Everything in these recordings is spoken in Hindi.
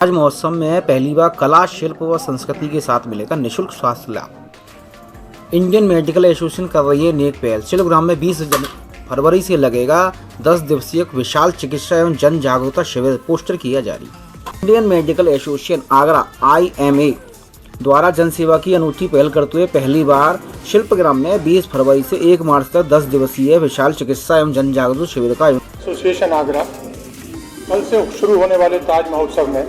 आज महोत्सव में पहली बार कला, शिल्प व संस्कृति के साथ मिलेगा निःशुल्क स्वास्थ्य लाभ। इंडियन मेडिकल एसोसिएशन कर रही है नेक पहल। शिल्पग्राम में 20 फरवरी से लगेगा 10 दिवसीय विशाल चिकित्सा एवं जन जागरूकता शिविर। पोस्टर किया जारी। Indian medical association Agra IMA द्वारा जनसेवा की अनूठी पहल करते हुए पहली बार शिल्पग्राम में 20 फरवरी से 1 मार्च तक 10 दिवसीय विशाल चिकित्सा एवं जन जागरूकता शिविर का एसोसिएशन आगरा कल से शुरू होने वाले ताज महोत्सव में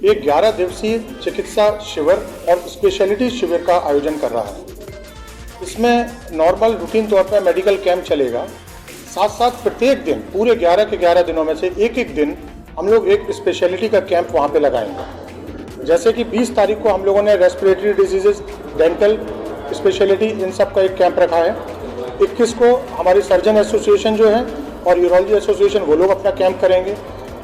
एक 11 दिवसीय चिकित्सा शिविर और स्पेशलिटी शिविर का आयोजन कर रहा है। इसमें नॉर्मल रूटीन तौर पर मेडिकल कैंप चलेगा, साथ साथ प्रत्येक दिन पूरे 11 के 11 दिनों में से एक दिन हम लोग एक स्पेशलिटी का कैंप वहाँ पे लगाएंगे। जैसे कि 20 तारीख को हम लोगों ने रेस्पिरेटरी डिजीजेस, डेंटल स्पेशलिटी, इन सब का एक कैंप रखा है। 21 को हमारी सर्जन एसोसिएशन जो है और यूरोलॉजी एसोसिएशन वो लोग अपना कैंप करेंगे।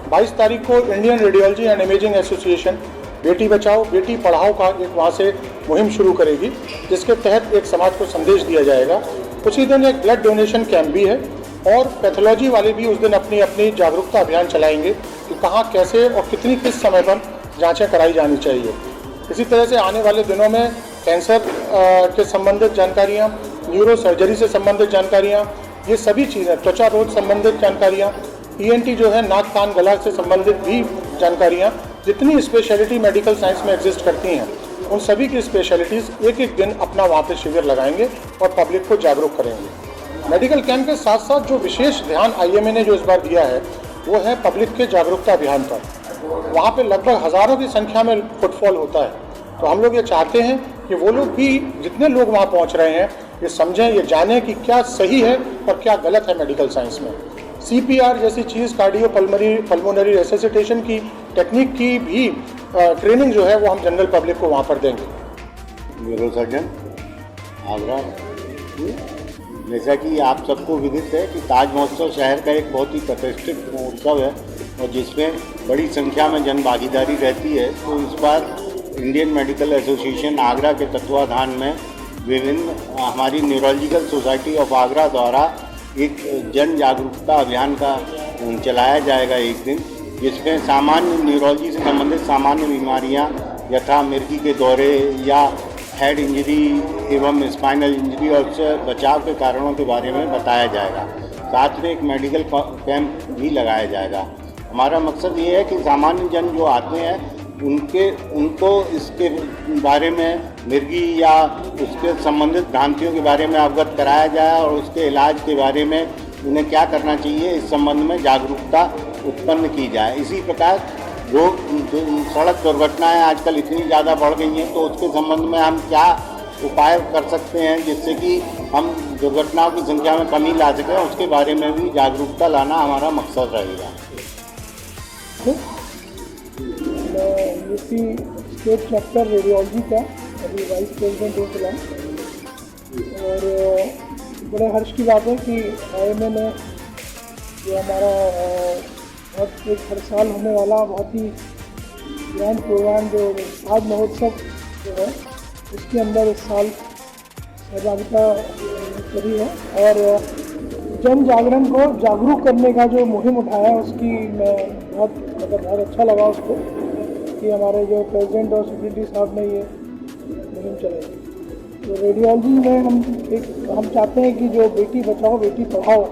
22 तारीख को Indian radiology and imaging association Beti Bachao Beti Padhao का एक वहाँ से मुहिम शुरू करेगी, जिसके तहत एक समाज को संदेश दिया जाएगा। उसी दिन एक ब्लड डोनेशन कैंप भी है और पैथोलॉजी वाले भी उस दिन अपनी अपनी जागरूकता अभियान चलाएंगे कि कहाँ, कैसे और किस समय पर जाँचें कराई जानी चाहिए। इसी तरह से आने वाले दिनों में कैंसर के संबंधित जानकारियाँ, न्यूरो सर्जरी से संबंधित जानकारियाँ, ये सभी चीज़ें, त्वचा रोग संबंधित जानकारियाँ, ENT जो है नाक कान गला से संबंधित भी जानकारियाँ, जितनी स्पेशलिटी मेडिकल साइंस में एग्जिस्ट करती हैं, उन सभी की स्पेशलिटीज़ एक दिन अपना वहाँ पे शिविर लगाएंगे और पब्लिक को जागरूक करेंगे। मेडिकल कैंप के साथ साथ जो विशेष ध्यान IMA ने जो इस बार दिया है वो है पब्लिक के जागरूकता अभियान पर। वहाँ पे लगभग हज़ारों की संख्या में फुटफॉल होता है, तो हम लोग ये चाहते हैं कि वो लोग भी, जितने लोग वहाँ पहुँच रहे हैं, ये समझें, ये जानें कि क्या सही है और क्या गलत है मेडिकल साइंस में। CPR जैसी चीज़, कार्डियो पल्मोनरी रेसिसिटेशन की टेक्निक की भी ट्रेनिंग जो है वो हम जनरल पब्लिक को वहाँ पर देंगे। Neuro surgeon Agra. जैसा कि आप सबको विदित है कि ताज महोत्सव शहर का एक बहुत ही प्रतिष्ठित उत्सव है और जिसमें बड़ी संख्या में जन भागीदारी रहती है। तो इस बार इंडियन मेडिकल एसोसिएशन आगरा के तत्वाधान में विभिन्न हमारी न्यूरोलॉजिकल सोसाइटी ऑफ आगरा द्वारा एक जन जागरूकता अभियान का चलाया जाएगा एक दिन, जिसमें सामान्य न्यूरोलॉजी से संबंधित सामान्य बीमारियां यथा मिर्गी के दौरे या हेड इंजरी एवं स्पाइनल इंजरी और उससे बचाव के कारणों के बारे में बताया जाएगा। साथ में एक मेडिकल कैंप भी लगाया जाएगा। हमारा मकसद ये है कि सामान्य जन जो आते हैं उनको इसके बारे में, मिर्गी या उसके संबंधित भ्रांतियों के बारे में अवगत कराया जाए और उसके इलाज के बारे में उन्हें क्या करना चाहिए इस संबंध में जागरूकता उत्पन्न की जाए। इसी प्रकार जो सड़क दुर्घटनाएं आजकल इतनी ज़्यादा बढ़ गई हैं, तो उसके संबंध में हम क्या उपाय कर सकते हैं जिससे कि हम दुर्घटनाओं की संख्या में कमी ला सकें, उसके बारे में भी जागरूकता लाना हमारा मकसद रहेगा। यूपी स्टेट चैप्टर रेडियोलॉजी का अभी वाइस प्रेसिडेंट हो फिलहाल, और बड़े हर्ष की बात है कि IMA ने जो हमारा हर साल होने वाला बहुत ही ग्रैंड प्रोग्राम जो ताज महोत्सव जो है, इसके अंदर इस साल सहभागिता करी है और जन जागरण को जागरूक करने का जो मुहिम उठाया उसकी मैं बहुत अच्छा लगा उसको कि हमारे जो प्रेसिडेंट और सेक्रेटरी साहब ने ये मुहिम चलाई। तो रेडियोलॉजी में हम चाहते हैं कि जो बेटी बचाओ बेटी पढ़ाओ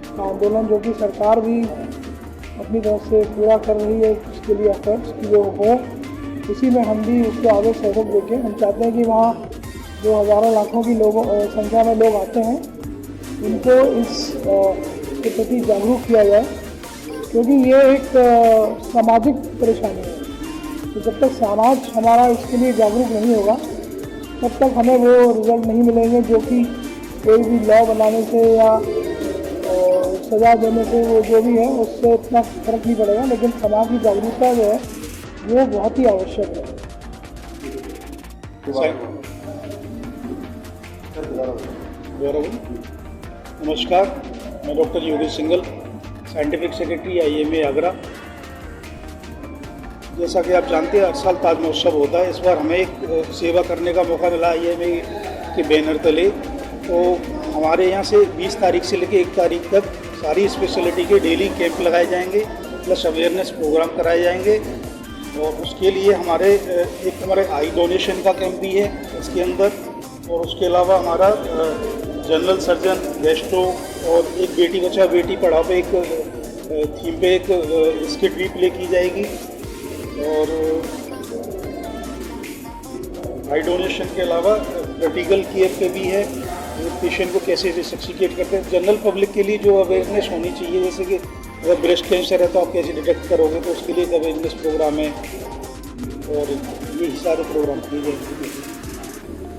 का आंदोलन जो कि सरकार भी अपनी तरफ से पूरा कर रही है, उसके लिए एफर्ट्स कि जो हो, उसी में हम भी उसको आगे सहयोग देखें। हम चाहते हैं कि वहाँ जो हज़ारों लाखों की संख्या में लोग आते हैं उनको इसके प्रति जागरूक किया जाए, क्योंकि ये एक सामाजिक परेशानी है। तो जब तक समाज हमारा इसके लिए जागरूक नहीं होगा तब तक हमें वो रिजल्ट नहीं मिलेंगे जो कि कोई भी लॉ बनाने से या सज़ा देने से वो जो भी है उससे इतना फर्क नहीं पड़ेगा, लेकिन समाज की जागरूकता जो है वो बहुत ही आवश्यक है। नमस्कार, मैं doctor Yogesh single, scientific secretary IMA Agra. जैसा कि आप जानते हैं हर साल ताज महोत्सव होता है। इस बार हमें एक सेवा करने का मौका मिला IMA के बैनर तले। तो हमारे यहाँ से 20 तारीख से लेकर 1 तारीख तक सारी स्पेशलिटी के डेली कैंप लगाए जाएंगे, प्लस अवेयरनेस प्रोग्राम कराए जाएंगे। और उसके लिए हमारे एक हमारे आई डोनेशन का कैंप भी है इसके अंदर, और उसके अलावा हमारा जनरल सर्जन, गैस्ट्रो और एक बेटी बचाओ बेटी पढ़ाओ पे एक थीम पे एक स्किट भी प्ले की जाएगी। और आई डोनेशन के अलावा प्रैक्टिकल केयर पे भी है, पेशेंट को कैसे रिसक्सिकेट करते हैं। जनरल पब्लिक के लिए जो अवेयरनेस होनी चाहिए, जैसे कि अगर ब्रेस्ट कैंसर है तो आप कैसे डिटेक्ट करोगे, तो उसके लिए एक अवेयरनेस प्रोग्राम है, और यही सारे प्रोग्राम किए जाएंगे।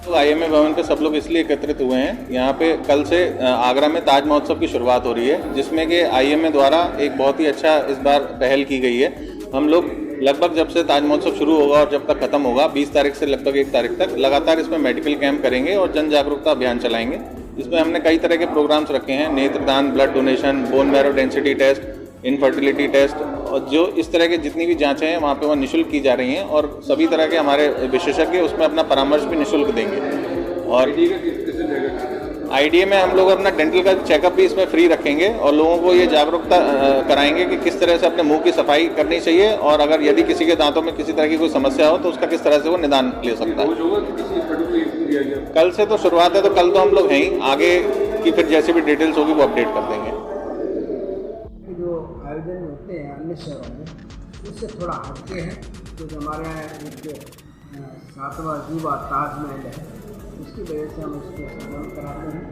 तो IMA भवन पे सब लोग इसलिए एकत्रित हुए हैं, यहाँ पे कल से आगरा में ताज महोत्सव की शुरुआत हो रही है, जिसमें कि IMA द्वारा एक बहुत ही अच्छा इस बार पहल की गई है। हम लोग लगभग जब से ताज महोत्सव शुरू होगा और जब तक खत्म होगा 20 तारीख से लगभग 1 तारीख तक लगातार इसमें मेडिकल कैंप करेंगे और जन जागरूकता अभियान चलाएंगे। इसमें हमने कई तरह के प्रोग्राम्स रखे हैं, नेत्रदान, blood donation, bone marrow density test, infertility test, और जो इस तरह के जितनी भी जांचें हैं वहाँ पे वो निःशुल्क की जा रही हैं, और सभी तरह के हमारे विशेषज्ञ उसमें अपना परामर्श भी निःशुल्क देंगे। और IDA में हम लोग अपना डेंटल का चेकअप भी इसमें फ्री रखेंगे और लोगों को ये जागरूकता कराएंगे कि किस तरह से अपने मुंह की सफाई करनी चाहिए, और अगर यदि किसी के दांतों में किसी तरह की कोई समस्या हो तो उसका किस तरह से वो निदान ले सकता है। कल से तो शुरुआत है, तो कल तो हम लोग हैं ही, आगे की फिर जैसी भी डिटेल्स होगी वो अपडेट कर देंगे। जो आयोजन होते हैं अन्य शहरों में उससे थोड़ा हटके हैं, तो हमारे यहाँ एक 7वां अजूबा ताजमहल है, उसकी वजह से हम उसको सम्मान कराते हैं।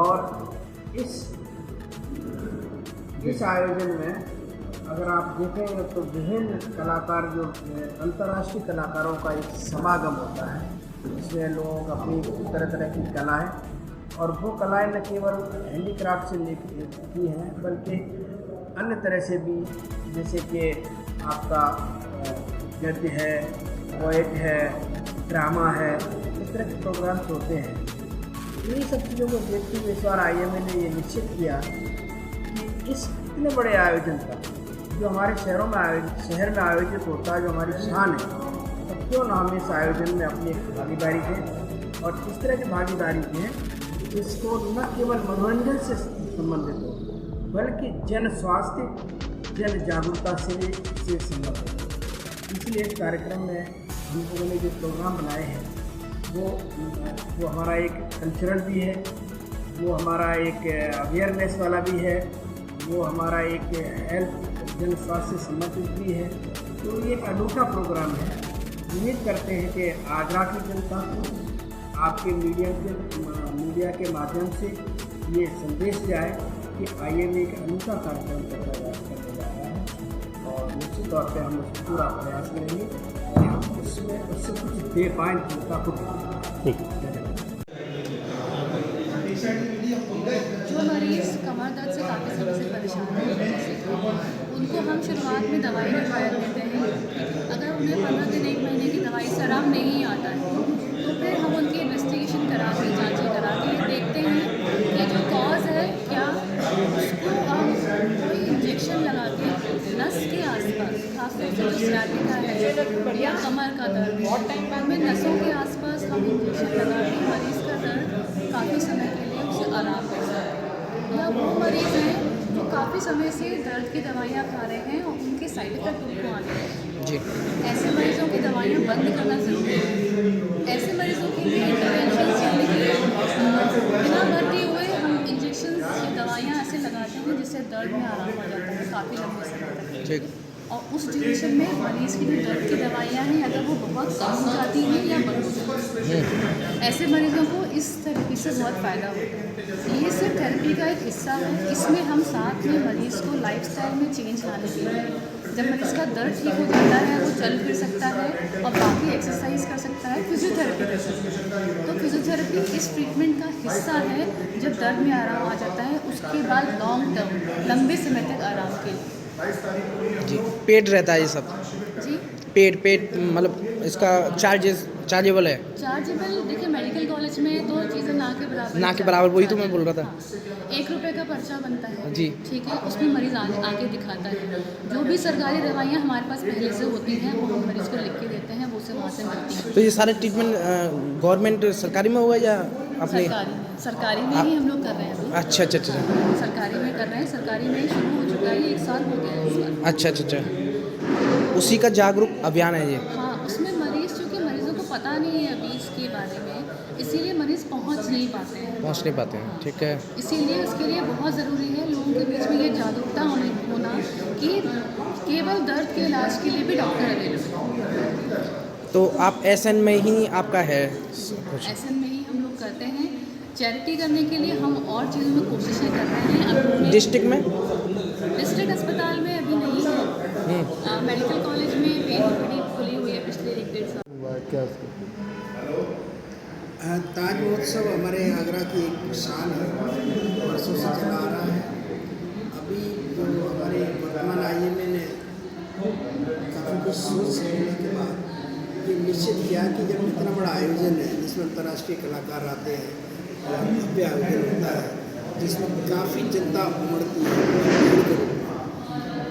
और इस आयोजन में अगर आप देखेंगे तो विभिन्न कलाकार, जो अंतर्राष्ट्रीय कलाकारों का एक समागम होता है, इसमें लोग अपनी तरह तरह की कलाएँ, और वो कलाएँ न केवल हैंडीक्राफ्ट से की हैं बल्कि अन्य तरह से भी, जैसे कि आपका गद्य है, पोएट है, ड्रामा है, इस तरह के प्रोग्राम्स होते हैं। इन्हीं सब चीज़ों को देखते हुए इस बार IMA ने ये निश्चित किया कि इस इतने बड़े आयोजन का जो हमारे शहर में आयोजित होता है, जो हमारी शान है, तो क्यों ना हम इस आयोजन में अपनी एक भागीदारी दें, और इस तरह की भागीदारी दें जिसको न केवल मनोरंजन से संबंधित हो बल्कि जन स्वास्थ्य, जन जागरूकता से संबंधित हो। इसलिए इस कार्यक्रम में हम लोगों ने जो प्रोग्राम बनाए हैं वो हमारा एक कल्चरल भी है, वो हमारा एक अवेयरनेस वाला भी है, वो हमारा एक हेल्थ जन स्वास्थ्य से संबंधित भी है। तो ये एक अनूठा प्रोग्राम है। उम्मीद करते हैं कि आगरा की जनता को आपके मीडिया के माध्यम से ये संदेश जाए कि IMA एक अनूठा कार्यक्रम करने जा रहा है, और निश्चित तौर पे हम उसका पूरा प्रयास करेंगे कि हम उससे कुछ दे पाएँ जनता को। जो मरीज़ कमर दर्द से काफ़ी समय से परेशान हैं, उनको हम शुरुआत में दवाई रिक्वायर देते हैं। अगर उन्हें 15 दिन 1 महीने की दवाई से आराम नहीं आता है तो फिर हम उनकी इन्वेस्टिगेशन करा के, जाँचें करा के ये देखते हैं कि जो कॉज है क्या, उसको हम कोई इंजेक्शन लगा के नस के आसपास, खासतौर से जो सियाटिका है या कमर का दर्द, हमें नसों के आसपास हम इंजेक्शन लगा के मरीज़ का दर्द काफ़ी समय के लिए उसे आराम कर सकते हैं। या वो मरीज़ हैं जो काफ़ी समय से दर्द की दवाइयाँ खा रहे हैं और उनके साइड इफेक्ट उनको आने लगे हैं, ऐसे मरीजों की दवाइयाँ बंद करना ज़रूरी है। ऐसे मरीजों के लिए इंटरवेंशन यानी कि बिना भर्ती हुए हम इंजेक्शन की दवाइयाँ ऐसे लगाते हैं जिससे दर्द में आराम आ जाता है काफ़ी लंबे समय तक। और उस ड्यूरेशन में मरीज़ की जो दर्द की दवाइयाँ हैं अगर वो बहुत कम हो जाती हैं या बंद हो जाती हैं, ऐसे मरीजों को इस थेरेपी से बहुत फ़ायदा होता है। ये सिर्फ थेरेपी का एक हिस्सा है, इसमें हम साथ में मरीज़ को लाइफस्टाइल में चेंज लाने के लिए, जब मरीज़ का दर्द ठीक हो जाता है, वो चल फिर सकता है और बाकी एक्सरसाइज कर सकता है, फिजियोथेरेपी कर सकता है। तो फिजियोथेरेपी इस ट्रीटमेंट का हिस्सा है। जब दर्द में आराम आ जाता है उसके बाद लॉन्ग टर्म लंबे समय तक आराम के लिए जी पेड रहता है ये सब जी पेड मतलब इसका चार्जेबल है। चार्जेबल देखिए मेडिकल कॉलेज में तो चीज़ें ना के बराबर वही तो मैं बोल रहा था। 1 रुपये का पर्चा बनता है जी, ठीक है, उसमें मरीज़ आके दिखाता है। जो भी सरकारी दवाइयाँ हमारे पास पहले से होती हैं वो हम मरीज़ को लिख के देते हैं, वो उसे वहाँ से मिलती हैं। तो ये सारे ट्रीटमेंट गवर्नमेंट सरकारी में होगा या अपने? सरकारी में ही हम लोग कर रहे हैं। अच्छा सरकारी में कर रहे हैं, सरकारी में ही शुरू हो चुका है, 1 साल हो गया है इस बार। अच्छा उसी का जागरूक अभियान है ये। हाँ, उसमें मरीज़, चूँकि मरीज़ों को पता नहीं है अभी इसके बारे में, इसीलिए मरीज़ पहुँच नहीं पाते हैं। पहुँच नहीं पाते हैं, ठीक है। इसीलिए उसके लिए बहुत ज़रूरी है लोगों के बीच में ये जागरूकता होना कि केवल दर्द के इलाज के लिए भी डॉक्टर अवेलेबल है। तो आप एसएन में ही आपका है कुछ? ऐसे में ही हम लोग करते हैं। चैरिटी करने के लिए हम और चीज़ों में कोशिशें कर रहे हैं। अभी डिस्ट्रिक्ट में? डिस्ट्रिक्ट अस्पताल में अभी नहीं है। मेडिकल कॉलेज में पेडी खुली हुई है पिछले 1-1.5 साल। ताज महोत्सव हमारे आगरा की एक शान है, वर्षों से चला आ रहा है। अभी जो हमारे वर्तमान IMA ने काफ़ी कुछ सोच समझने के बाद ये निश्चित किया कि जब इतना बड़ा आयोजन है जिसमें अंतर्राष्ट्रीय कलाकार आते हैं और भव्य आयोजन होता है जिसमें काफ़ी जनता उमड़ती है भीड़ के रूप में,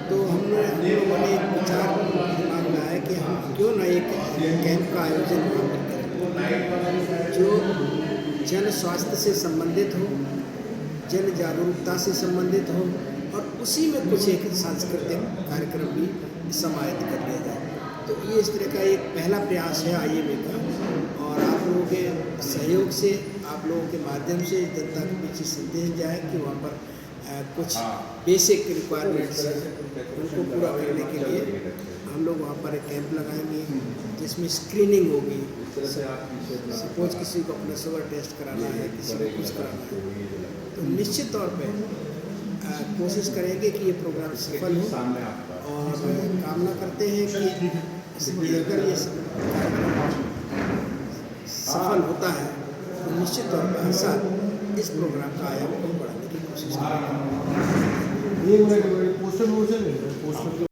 तो हम लोगों ने एक विचार दिमाग में आया कि हम क्यों ना एक कैंप का आयोजन करें जो जन स्वास्थ्य से संबंधित हो, जन जागरूकता से संबंधित हो और उसी में कुछ एक सांस्कृतिक कार्यक्रम भी समाहित कर लिया जाए। तो ये इस तरह का एक पहला प्रयास है IMA का, और आप लोगों के सहयोग से, आप लोगों के माध्यम से जनता के बीच संदेश जाए कि वहाँ पर कुछ बेसिक रिक्वायरमेंट्स उनको पूरा करने के लिए हम लोग वहाँ पर एक कैंप लगाएंगे जिसमें स्क्रीनिंग होगी। सपोज किसी को अपना शुगर टेस्ट कराना है, किसी को कुछ कराना है, तो निश्चित तौर पे कोशिश करेंगे कि ये प्रोग्राम सफल हो, और कामना करते हैं कि अगर ये सफल होता है तो निश्चित तौर पर हर साल इस प्रोग्राम का आयाम को बढ़ाने की कोशिश करेंगे।